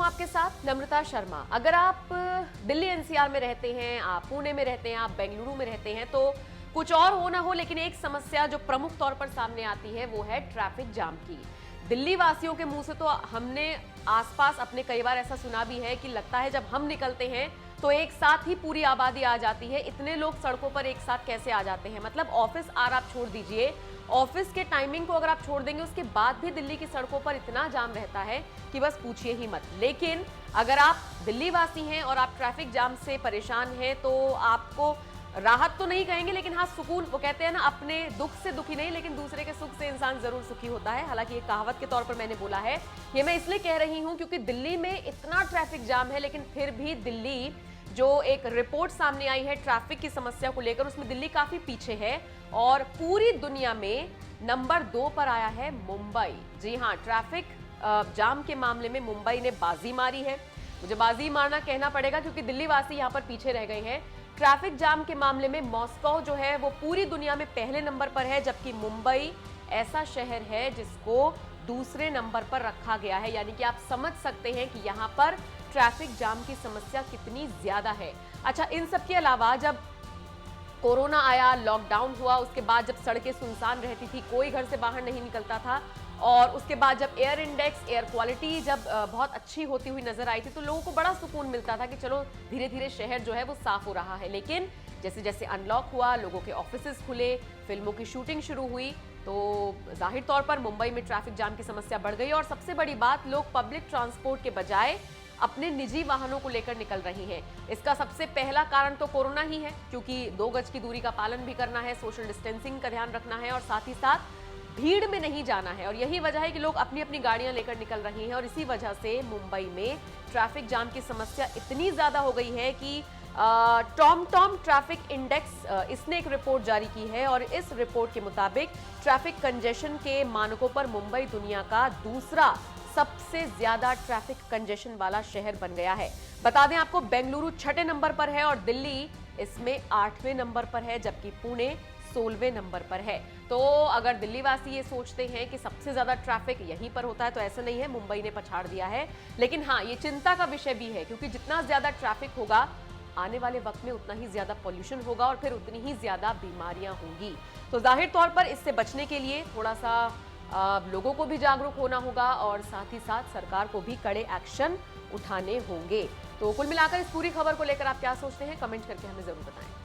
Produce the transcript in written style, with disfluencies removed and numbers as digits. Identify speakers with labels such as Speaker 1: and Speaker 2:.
Speaker 1: आपके साथ नम्रता शर्मा। अगर आप दिल्ली एनसीआर में रहते हैं, आप पुणे में रहते हैं, आप बेंगलुरु में रहते हैं, तो कुछ और हो ना हो, लेकिन एक समस्या जो प्रमुख तौर पर सामने आती है वो है ट्रैफिक जाम की। दिल्ली वासियों के मुंह से तो हमने आसपास अपने कई बार ऐसा सुना भी है कि लगता है जब हम निकलते हैं तो एक साथ ही पूरी आबादी आ जाती है। इतने लोग सड़कों पर एक साथ कैसे आ जाते हैं? मतलब ऑफिस आर आप छोड़ दीजिए, ऑफिस के टाइमिंग को अगर आप छोड़ देंगे उसके बाद भी दिल्ली की सड़कों पर इतना जाम रहता है कि बस पूछिए ही मत। लेकिन अगर आप दिल्ली वासी हैं और आप ट्रैफिक जाम से परेशान हैं तो आपको राहत तो नहीं कहेंगे, लेकिन हाँ सुकून। वो कहते हैं ना, अपने दुख से दुखी नहीं लेकिन दूसरे के सुख से इंसान जरूर सुखी होता है। हालांकि ये कहावत के तौर पर मैंने बोला है, ये मैं इसलिए कह रही हूं क्योंकि दिल्ली में इतना ट्रैफिक जाम है, लेकिन फिर भी दिल्ली जो एक रिपोर्ट सामने आई है ट्रैफिक की समस्या को लेकर, उसमें दिल्ली काफी पीछे है और पूरी दुनिया में नंबर 2 पर आया है मुंबई। जी हाँ, ट्रैफिक जाम के मामले में मुंबई ने बाजी मारी है। मुझे बाजी मारना कहना पड़ेगा क्योंकि दिल्ली वासी यहां पर पीछे रह गए हैं। ट्रैफिक जाम के मामले में मॉस्को जो है वो पूरी दुनिया में पहले नंबर पर है, जबकि मुंबई ऐसा शहर है जिसको दूसरे नंबर पर रखा गया है। यानी कि आप समझ सकते हैं कि यहां पर ट्रैफिक जाम की समस्या कितनी ज्यादा है। अच्छा, इन सब के अलावा जब कोरोना आया, लॉकडाउन हुआ, उसके बाद जब सड़कें सुनसान रहती थी, कोई घर से बाहर नहीं निकलता था, और उसके बाद जब एयर इंडेक्स, एयर क्वालिटी जब बहुत अच्छी होती हुई नजर आई थी, तो लोगों को बड़ा सुकून मिलता था कि चलो धीरे धीरे शहर जो है वो साफ हो रहा है। लेकिन जैसे जैसे अनलॉक हुआ, लोगों के ऑफिसेज खुले, फिल्मों की शूटिंग शुरू हुई, तो जाहिर तौर पर मुंबई में ट्रैफिक जाम की समस्या बढ़ गई। और सबसे बड़ी बात, लोग पब्लिक ट्रांसपोर्ट के बजाय अपने निजी वाहनों को लेकर निकल रही हैं। इसका सबसे पहला कारण तो कोरोना ही है, क्योंकि 2 गज की दूरी का पालन भी करना है, सोशल डिस्टेंसिंग का ध्यान रखना है और साथ ही साथ भीड़ में नहीं जाना है। और यही वजह है कि लोग अपनी अपनी गाड़ियां लेकर निकल रही हैं और इसी वजह से मुंबई में ट्रैफिक जाम की समस्या इतनी ज्यादा हो गई है कि टॉम ट्रैफिक इंडेक्स, इसने एक रिपोर्ट जारी की है और इस रिपोर्ट के मुताबिक ट्रैफिक कंजेशन के मानकों पर मुंबई दुनिया का दूसरा सबसे ज्यादा ट्रैफिक कंजेशन वाला शहर बन गया है। बता दें आपको, बेंगलुरु 6ठे नंबर पर है और दिल्ली इसमें 8वें नंबर पर है, जबकि पुणे 16वें नंबर पर है। तो अगर दिल्ली वासी ये सोचते हैं कि सबसे ज्यादा ट्रैफिक यहीं पर होता है, तो ऐसा नहीं है, मुंबई ने पछाड़ दिया है। लेकिन हाँ, ये चिंता का विषय भी है क्योंकि जितना ज्यादा ट्रैफिक होगा, आने वाले वक्त में उतना ही ज्यादा पॉल्यूशन होगा और फिर उतनी ही ज्यादा बीमारियां होंगी। तो जाहिर तौर पर इससे बचने के लिए थोड़ा सा लोगों को भी जागरूक होना होगा और साथ ही साथ सरकार को भी कड़े एक्शन उठाने होंगे। तो कुल मिलाकर इस पूरी खबर को लेकर आप क्या सोचते हैं, कमेंट करके हमें जरूर बताएं।